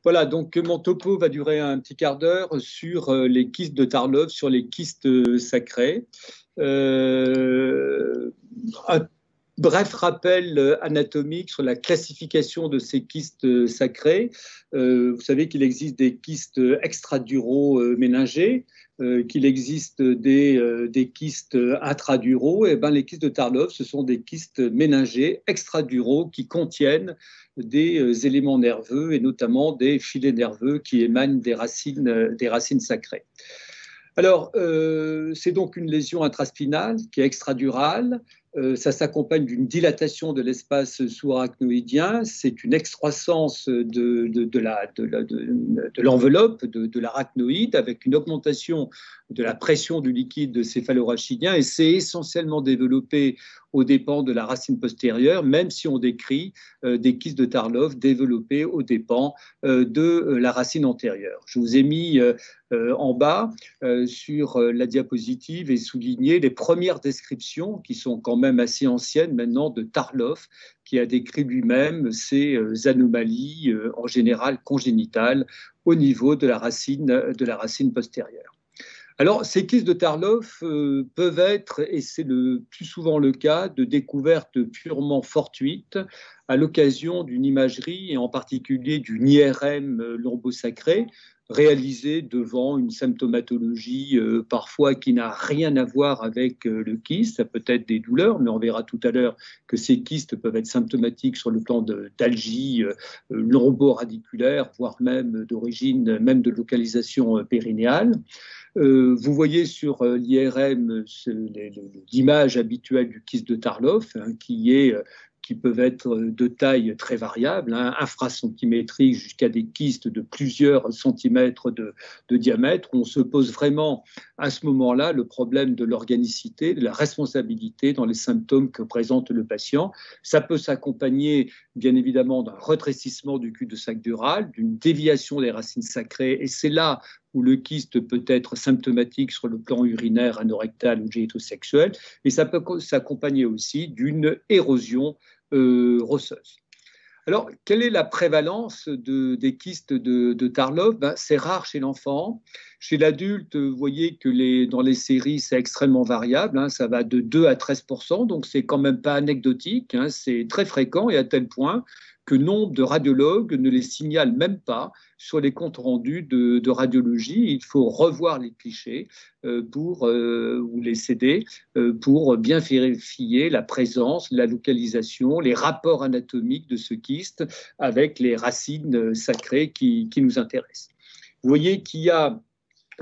Voilà, donc mon topo va durer un petit quart d'heure sur les kystes de Tarlov, sur les kystes sacrés. Euh, un bref rappel anatomique sur la classification de ces kystes sacrés. Vous savez qu'il existe des kystes extraduraux méningés, qu'il existe des kystes intraduraux. Et ben, les kystes de Tarlov, ce sont des kystes méningés extraduraux qui contiennent des éléments nerveux et notamment des filets nerveux qui émanent des racines sacrées. Alors, c'est donc une lésion intraspinale qui est extradurale. Ça s'accompagne d'une dilatation de l'espace sous-arachnoïdien. C'est une excroissance de l'enveloppe de l'arachnoïde avec une augmentation de la pression du liquide céphalorachidien et c'est essentiellement développé aux dépens de la racine postérieure, même si on décrit des kystes de Tarlov développés aux dépens de la racine antérieure. Je vous ai mis en bas sur la diapositive et souligné les premières descriptions qui sont quand même assez anciennes maintenant de Tarlov, qui a décrit lui-même ces anomalies en général congénitales au niveau de la racine postérieure. Alors, ces kystes de Tarlov peuvent être, et c'est le plus souvent le cas, de découvertes purement fortuites à l'occasion d'une imagerie, et en particulier d'une IRM lombosacrée, réalisée devant une symptomatologie parfois qui n'a rien à voir avec le kyste. Ça peut être des douleurs, mais on verra tout à l'heure que ces kystes peuvent être symptomatiques sur le plan d'algie lomboradiculaire, voire même d'origine, même de localisation périnéale. Vous voyez sur l'IRM l'image habituelle du kyste de Tarlov, hein, qui peuvent être de taille très variable, hein, infracentimétriques jusqu'à des kystes de plusieurs centimètres de diamètre. On se pose vraiment à ce moment-là le problème de l'organicité, de la responsabilité dans les symptômes que présente le patient. Ça peut s'accompagner bien évidemment d'un rétrécissement du cul-de-sac dural, d'une déviation des racines sacrées, et c'est là où le kyste peut être symptomatique sur le plan urinaire, anorectal ou génitosexuel, et ça peut s'accompagner aussi d'une érosion rosseuse. Alors, quelle est la prévalence des kystes de Tarlov? C'est rare chez l'enfant. Chez l'adulte, vous voyez que dans les séries, c'est extrêmement variable, hein, ça va de 2 à 13%, donc c'est quand même pas anecdotique, hein, c'est très fréquent et à tel point que nombre de radiologues ne les signalent même pas sur les comptes rendus de radiologie. Il faut revoir les clichés ou les CD pour bien vérifier la présence, la localisation, les rapports anatomiques de ce kyste avec les racines sacrées qui nous intéressent. Vous voyez qu'il y a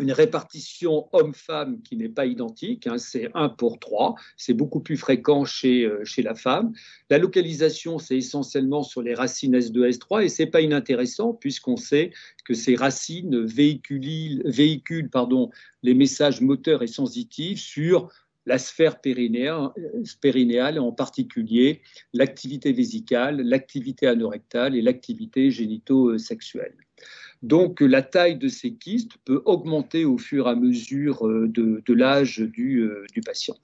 une répartition homme-femme qui n'est pas identique, hein, c'est 1 pour 3, c'est beaucoup plus fréquent chez la femme. La localisation, c'est essentiellement sur les racines S2, S3, et ce n'est pas inintéressant puisqu'on sait que ces racines véhiculent les messages moteurs et sensitifs sur la sphère périnéale, et en particulier l'activité vésicale, l'activité anorectale et l'activité génito-sexuelle. Donc, la taille de ces kystes peut augmenter au fur et à mesure de l'âge du patient.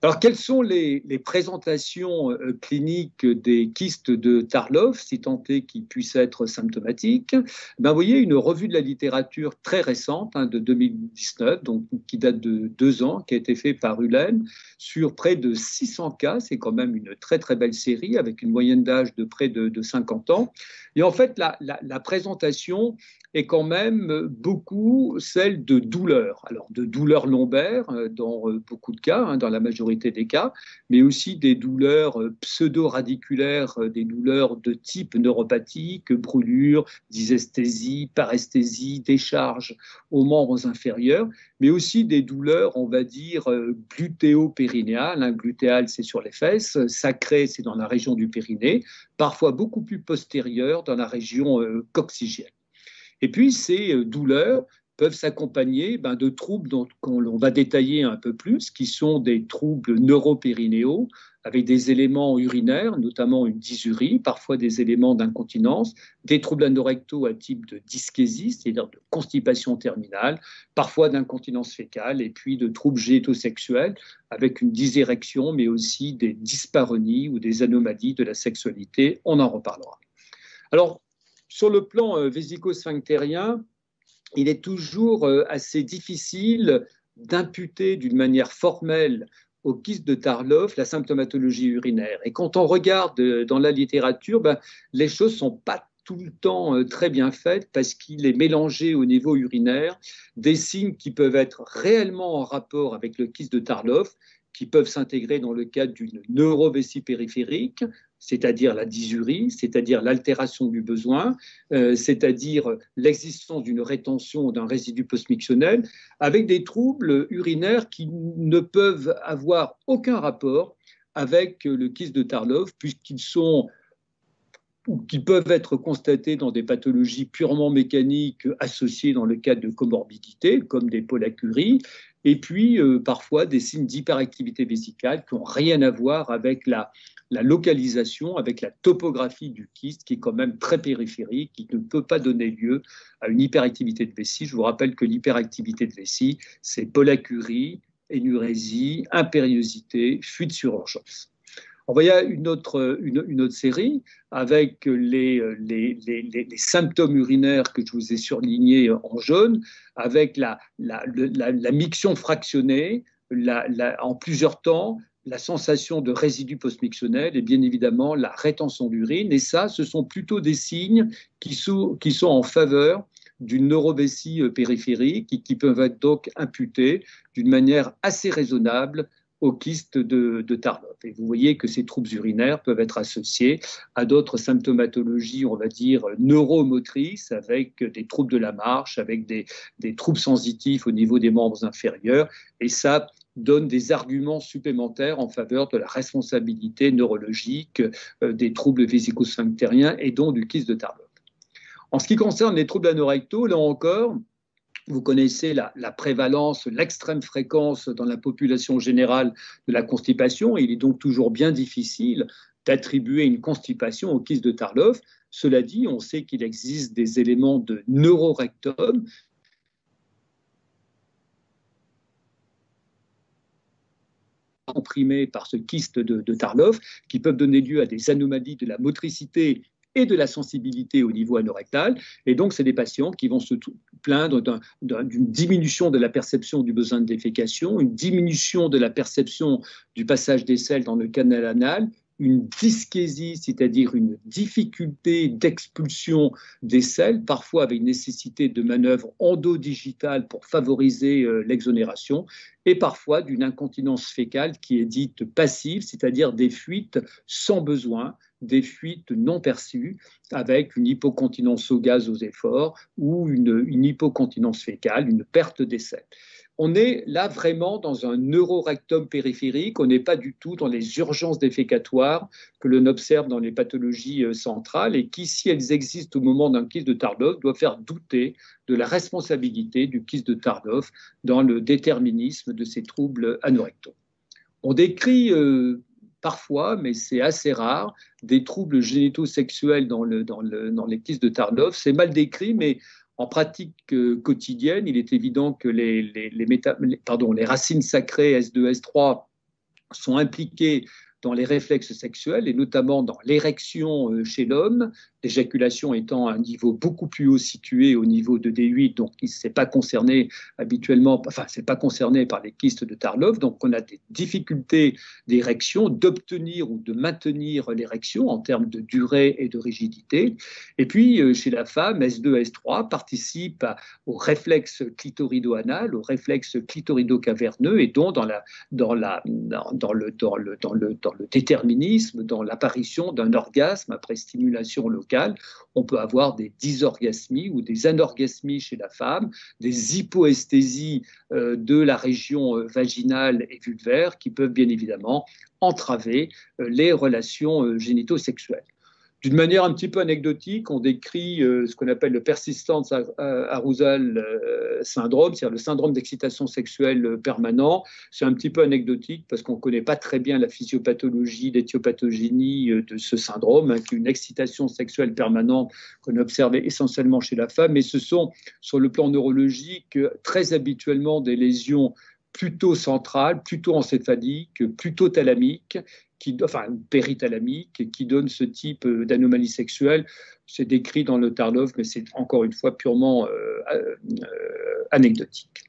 Alors, quelles sont les présentations cliniques des kystes de Tarlov, si tant est qu'ils puissent être symptomatiques? Vous voyez une revue de la littérature très récente, hein, de 2019, donc, qui date de 2 ans, qui a été faite par Ulen, sur près de 600 cas. C'est quand même une très, très belle série, avec une moyenne d'âge de près de 50 ans. Et en fait, la présentation est quand même beaucoup celle de douleurs. Alors, de douleurs lombaires dans beaucoup de cas, hein, dans la majorité des cas, mais aussi des douleurs pseudo-radiculaires, des douleurs de type neuropathique, brûlure, dysesthésie, paresthésie, décharge aux membres inférieurs, mais aussi des douleurs, on va dire, glutéo-périnéales. Hein, glutéal, c'est sur les fesses, sacré, c'est dans la région du périnée, parfois beaucoup plus postérieure dans la région coccygienne. Et puis, ces douleurs peuvent s'accompagner de troubles dont on va détailler un peu plus, qui sont des troubles neuropérinéaux, avec des éléments urinaires, notamment une dysurie, parfois des éléments d'incontinence, des troubles anorectaux à type de dyschésie, c'est-à-dire de constipation terminale, parfois d'incontinence fécale, et puis de troubles génitosexuels, avec une dysérection, mais aussi des dyspareunies ou des anomalies de la sexualité. On en reparlera. Alors, Sur le plan vésico-sphinctérien, il est toujours assez difficile d'imputer d'une manière formelle au kyste de Tarlov la symptomatologie urinaire. Et quand on regarde dans la littérature, ben, les choses ne sont pas tout le temps très bien faites parce qu'il est mélangé au niveau urinaire des signes qui peuvent être réellement en rapport avec le kyste de Tarlov, qui peuvent s'intégrer dans le cadre d'une neurovessie périphérique, c'est-à-dire la dysurie, c'est-à-dire l'altération du besoin, c'est-à-dire l'existence d'une rétention ou d'un résidu postmictionnel, avec des troubles urinaires qui ne peuvent avoir aucun rapport avec le kyste de Tarlov, puisqu'ils sont ou qui peuvent être constatés dans des pathologies purement mécaniques associées dans le cadre de comorbidités, comme des pollacuries, et puis parfois des signes d'hyperactivité vésicale qui n'ont rien à voir avec la localisation, avec la topographie du kyste, qui est quand même très périphérique, qui ne peut pas donner lieu à une hyperactivité de vessie. Je vous rappelle que l'hyperactivité de vessie, c'est pollacurie, énurésie, impériosité, fuite sur urgence. Il y a une autre série avec les symptômes urinaires que je vous ai surlignés en jaune, avec la miction fractionnée en plusieurs temps, la sensation de résidus postmictionnels et bien évidemment la rétention d'urine. Et ça, ce sont plutôt des signes qui sont en faveur d'une neurovessie périphérique et qui peuvent être donc imputés d'une manière assez raisonnable au kyste de Tarlov. Et vous voyez que ces troubles urinaires peuvent être associés à d'autres symptomatologies, on va dire, neuromotrices, avec des troubles de la marche, avec des troubles sensitifs au niveau des membres inférieurs. Et ça donne des arguments supplémentaires en faveur de la responsabilité neurologique des troubles vésico-sphinctériens et donc du kyste de Tarlov. En ce qui concerne les troubles anorectaux, là encore, vous connaissez la prévalence, l'extrême fréquence dans la population générale de la constipation. Il est donc toujours bien difficile d'attribuer une constipation au kyste de Tarlov. Cela dit, on sait qu'il existe des éléments de neurorectum comprimés par ce kyste de Tarlov qui peuvent donner lieu à des anomalies de la motricité et de la sensibilité au niveau anorectal. Et donc, c'est des patients qui vont se plaindre d'une diminution de la perception du besoin de défécation, une diminution de la perception du passage des selles dans le canal anal, une dyschésie, c'est-à-dire une difficulté d'expulsion des selles, parfois avec nécessité de manœuvres endodigitales pour favoriser l'exonération, et parfois d'une incontinence fécale qui est dite passive, c'est-à-dire des fuites sans besoin, des fuites non perçues, avec une hypocontinence au gaz aux efforts ou une hypocontinence fécale, une perte des selles. On est là vraiment dans un neurorectum périphérique, on n'est pas du tout dans les urgences défécatoires que l'on observe dans les pathologies centrales et qui, si elles existent au moment d'un kyste de Tarlov, doivent faire douter de la responsabilité du kyste de Tarlov dans le déterminisme de ces troubles anorectaux. On décrit parfois, mais c'est assez rare, des troubles génitosexuels dans les kystes de Tarlov. C'est mal décrit, mais en pratique quotidienne, il est évident que les racines sacrées S2, S3 sont impliquées dans les réflexes sexuels et notamment dans l'érection chez l'homme, l'éjaculation étant à un niveau beaucoup plus haut situé au niveau de D8, donc il n'est pas concerné habituellement, enfin c'est pas concerné par les kystes de Tarlov, donc on a des difficultés d'érection, d'obtenir ou de maintenir l'érection en termes de durée et de rigidité. Et puis chez la femme, S2, S3 participe au réflexe clitorido-anal, au réflexe clitorido-caverneux et donc dans le déterminisme, dans l'apparition d'un orgasme après stimulation locale. On peut avoir des dysorgasmies ou des anorgasmies chez la femme, des hypoesthésies de la région vaginale et vulvaire qui peuvent bien évidemment entraver les relations génitosexuelles. D'une manière un petit peu anecdotique, on décrit ce qu'on appelle le persistent arousal syndrome, c'est-à-dire le syndrome d'excitation sexuelle permanent. C'est un petit peu anecdotique parce qu'on ne connaît pas très bien la physiopathologie, l'éthiopathogénie de ce syndrome, hein, qui est une excitation sexuelle permanente qu'on observe essentiellement chez la femme. Mais ce sont, sur le plan neurologique, très habituellement des lésions plutôt centrales, plutôt encéphaliques, plutôt thalamiques, enfin périthalamique, qui donne ce type d'anomalie sexuelle. C'est décrit dans le Tarlov, mais c'est encore une fois purement anecdotique.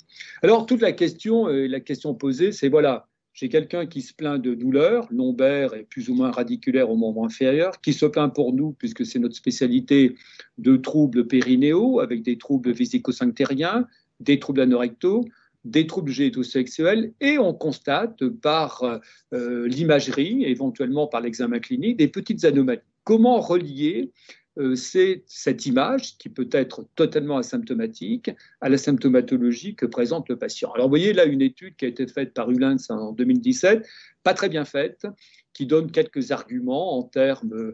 Alors, toute la question posée, c'est voilà, j'ai quelqu'un qui se plaint de douleurs lombaires et plus ou moins radiculaires au membre inférieur, qui se plaint pour nous, puisque c'est notre spécialité, de troubles périnéaux, avec des troubles vésico-sphinctériens, des troubles anorectaux, des troubles génitosexuels, et on constate par l'imagerie, éventuellement par l'examen clinique, des petites anomalies. Comment relier cette image, qui peut être totalement asymptomatique, à la symptomatologie que présente le patient? Alors, vous voyez là une étude qui a été faite par Ullens en 2017, pas très bien faite, qui donne quelques arguments en termes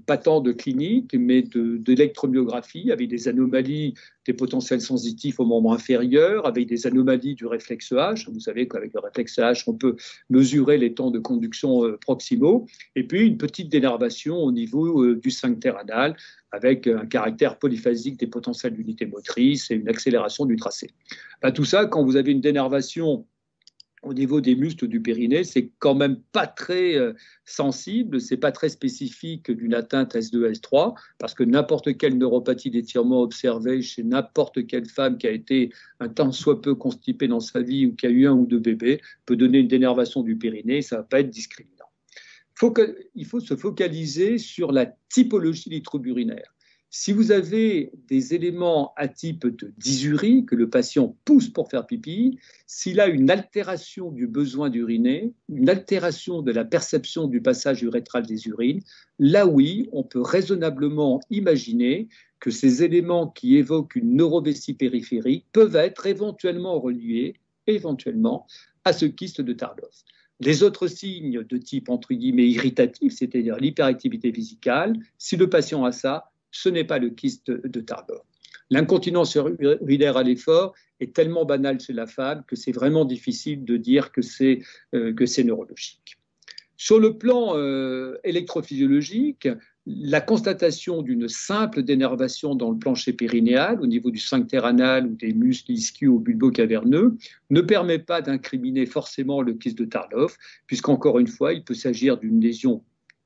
pas tant de clinique, mais d'électromyographie, avec des anomalies des potentiels sensitifs au membre inférieur, avec des anomalies du réflexe H. Vous savez qu'avec le réflexe H, on peut mesurer les temps de conduction proximaux, et puis une petite dénervation au niveau du sphincter anal, avec un caractère polyphasique des potentiels d'unité motrice et une accélération du tracé. Ben, tout ça, quand vous avez une dénervation au niveau des muscles du périnée, c'est quand même pas très sensible, c'est pas très spécifique d'une atteinte S2, S3, parce que n'importe quelle neuropathie d'étirement observée chez n'importe quelle femme qui a été un tant soit peu constipée dans sa vie ou qui a eu un ou deux bébés peut donner une dénervation du périnée, ça va pas être discriminant. Il faut se focaliser sur la typologie des troubles urinaires. Si vous avez des éléments à type de dysurie, que le patient pousse pour faire pipi, s'il a une altération du besoin d'uriner, une altération de la perception du passage urétral des urines, là oui, on peut raisonnablement imaginer que ces éléments qui évoquent une neurovessie périphérique peuvent être éventuellement reliés, à ce kyste de Tarlov. Les autres signes de type, entre guillemets, irritatif, c'est-à-dire l'hyperactivité vésicale, si le patient a ça, ce n'est pas le kyste de Tarlov. L'incontinence urinaire à l'effort est tellement banale chez la femme que c'est vraiment difficile de dire que c'est neurologique. Sur le plan électrophysiologique, la constatation d'une simple dénervation dans le plancher périnéal, au niveau du sphincter anal ou des muscles ischio-bulbo-caverneux, ne permet pas d'incriminer forcément le kyste de Tarlov, puisqu'encore une fois, il peut s'agir d'une lésion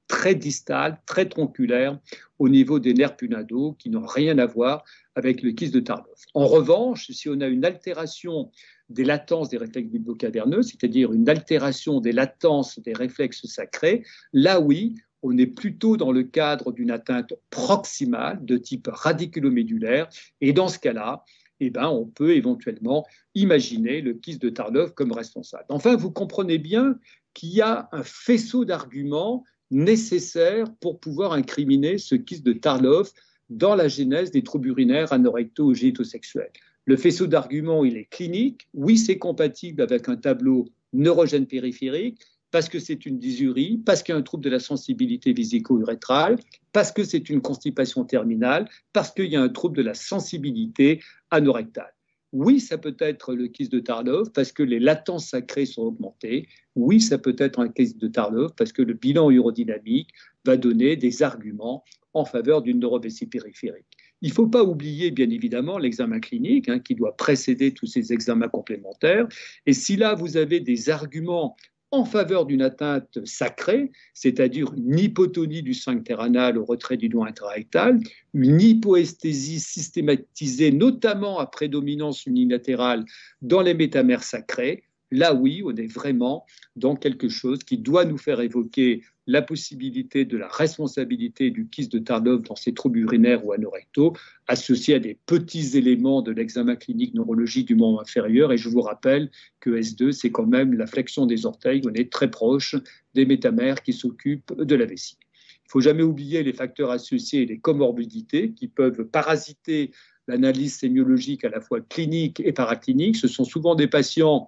très distale, très tronculaire, au niveau des nerfs punadaux, qui n'ont rien à voir avec le kyste de Tarlov. En revanche, si on a une altération des latences des réflexes bulbo-caverneux, c'est-à-dire une altération des latences des réflexes sacrés, là oui, on est plutôt dans le cadre d'une atteinte proximale de type radiculomédulaire, et dans ce cas-là, eh ben, on peut éventuellement imaginer le kyste de Tarlov comme responsable. Enfin, vous comprenez bien qu'il y a un faisceau d'arguments nécessaires pour pouvoir incriminer ce kyste de Tarlov dans la genèse des troubles urinaires anorectaux ou génitosexuels. Le faisceau d'arguments, il est clinique. Oui, c'est compatible avec un tableau neurogène périphérique, parce que c'est une dysurie, parce qu'il y a un trouble de la sensibilité vésico-urétrale, parce que c'est une constipation terminale, parce qu'il y a un trouble de la sensibilité anorectale. Oui, ça peut être le kyste de Tarlov parce que les latences sacrées sont augmentées. Oui, ça peut être un kyste de Tarlov parce que le bilan urodynamique va donner des arguments en faveur d'une neurovessie périphérique. Il ne faut pas oublier, bien évidemment, l'examen clinique qui doit précéder tous ces examens complémentaires. Et si là, vous avez des arguments en faveur d'une atteinte sacrée, c'est-à-dire une hypotonie du sphincter anal au retrait du doigt intrarectal, une hypoesthésie systématisée, notamment à prédominance unilatérale dans les métamères sacrés, là oui, on est vraiment dans quelque chose qui doit nous faire évoquer la possibilité de la responsabilité du kyste de Tarlov dans ces troubles urinaires ou anorectaux, associés à des petits éléments de l'examen clinique neurologique du membre inférieur. Et je vous rappelle que S2, c'est quand même la flexion des orteils. On est très proche des métamères qui s'occupent de la vessie. Il ne faut jamais oublier les facteurs associés et les comorbidités qui peuvent parasiter l'analyse sémiologique à la fois clinique et paraclinique. Ce sont souvent des patients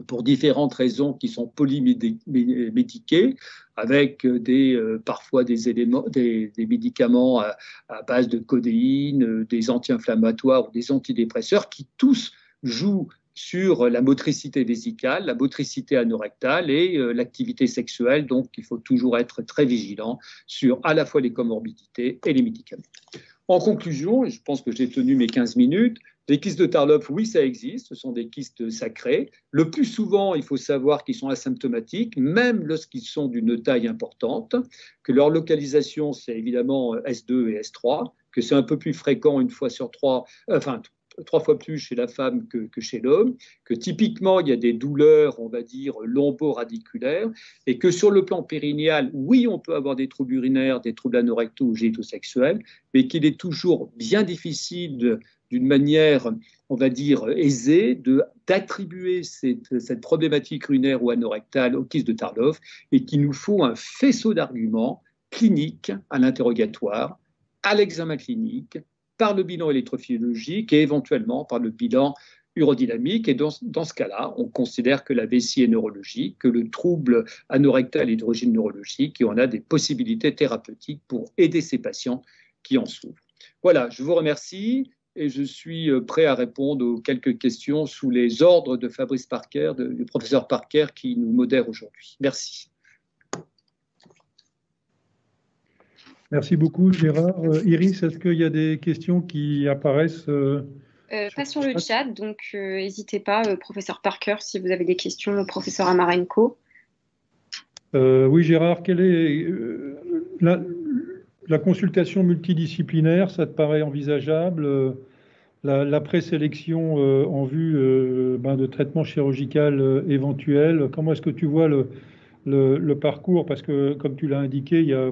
pour différentes raisons qui sont polymédiqués, avec parfois des médicaments à base de codéine, des anti-inflammatoires ou des antidépresseurs qui tous jouent sur la motricité vésicale, la motricité anorectale et l'activité sexuelle. Donc, il faut toujours être très vigilant sur à la fois les comorbidités et les médicaments. En conclusion, et je pense que j'ai tenu mes 15 minutes, les kystes de Tarlov, oui, ça existe, ce sont des kystes sacrés. Le plus souvent, il faut savoir qu'ils sont asymptomatiques, même lorsqu'ils sont d'une taille importante, que leur localisation, c'est évidemment S2 et S3, que c'est un peu plus fréquent une fois sur trois, enfin, 3 fois plus chez la femme que chez l'homme, que typiquement, il y a des douleurs, on va dire, lombo-radiculaires, et que sur le plan périnéal, oui, on peut avoir des troubles urinaires, des troubles anorectaux ou génitosexuels, mais qu'il est toujours bien difficile d'une manière, on va dire, aisée, d'attribuer cette problématique urinaire ou anorectale au kyste de Tarlov, et qu'il nous faut un faisceau d'arguments cliniques à l'interrogatoire, à l'examen clinique, par le bilan électrophysiologique et éventuellement par le bilan urodynamique. Et dans ce cas-là, on considère que la vessie est neurologique, que le trouble anorectal est d'origine neurologique et on a des possibilités thérapeutiques pour aider ces patients qui en souffrent. Voilà, je vous remercie et je suis prêt à répondre aux quelques questions sous les ordres de Fabrice Parker, du professeur Parker qui nous modère aujourd'hui. Merci. Merci beaucoup, Gérard. Iris, est-ce qu'il y a des questions qui apparaissent pas sur le chat, donc n'hésitez pas, professeur Parker, si vous avez des questions au professeur Amarenko. Oui, Gérard, quelle est la consultation multidisciplinaire, ça te paraît envisageable? La présélection en vue de traitement chirurgical éventuel, comment est-ce que tu vois le parcours? Parce que, comme tu l'as indiqué, il y a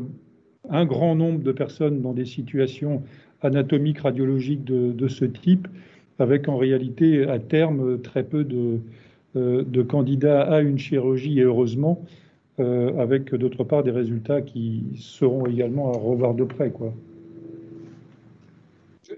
un grand nombre de personnes dans des situations anatomiques, radiologiques de ce type, avec en réalité à terme très peu de candidats à une chirurgie, et heureusement, avec d'autre part des résultats qui seront également à revoir de près, quoi.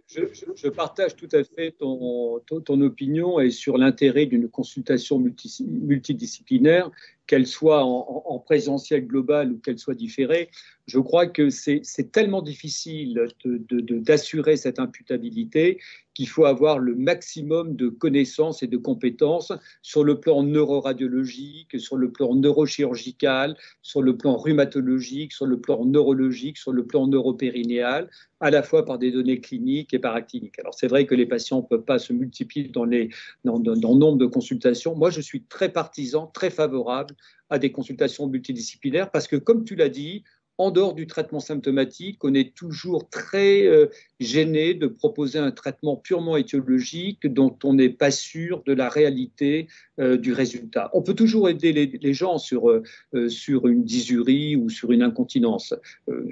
Je partage tout à fait ton opinion et sur l'intérêt d'une consultation multidisciplinaire, qu'elle soit en présentiel global ou qu'elle soit différée. Je crois que c'est tellement difficile d'assurer cette imputabilité qu'il faut avoir le maximum de connaissances et de compétences sur le plan neuroradiologique, sur le plan neurochirurgical, sur le plan rhumatologique, sur le plan neurologique, sur le plan neuropérinéal, à la fois par des données cliniques et paracliniques. Alors c'est vrai que les patients ne peuvent pas se multiplier dans le nombre de consultations. Moi, je suis très partisan, très favorable à des consultations multidisciplinaires parce que, comme tu l'as dit, en dehors du traitement symptomatique, on est toujours très gêné de proposer un traitement purement étiologique dont on n'est pas sûr de la réalité du résultat. On peut toujours aider les gens sur une dysurie ou sur une incontinence.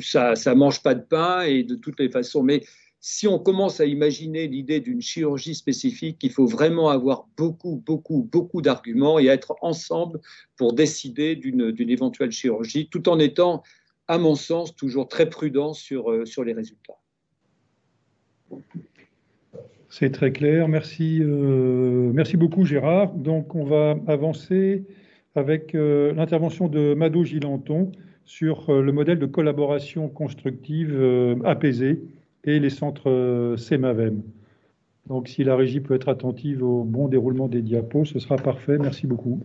Ça ne mange pas de pain et de toutes les façons, mais si on commence à imaginer l'idée d'une chirurgie spécifique, il faut vraiment avoir beaucoup d'arguments et être ensemble pour décider d'une éventuelle chirurgie, tout en étant, à mon sens, toujours très prudent sur les résultats. C'est très clair. Merci, merci beaucoup, Gérard. Donc, on va avancer avec l'intervention de Mado Gilanton sur le modèle de collaboration constructive apaisée et les centres CEMAVEM. Donc, si la régie peut être attentive au bon déroulement des diapos, ce sera parfait. Merci beaucoup.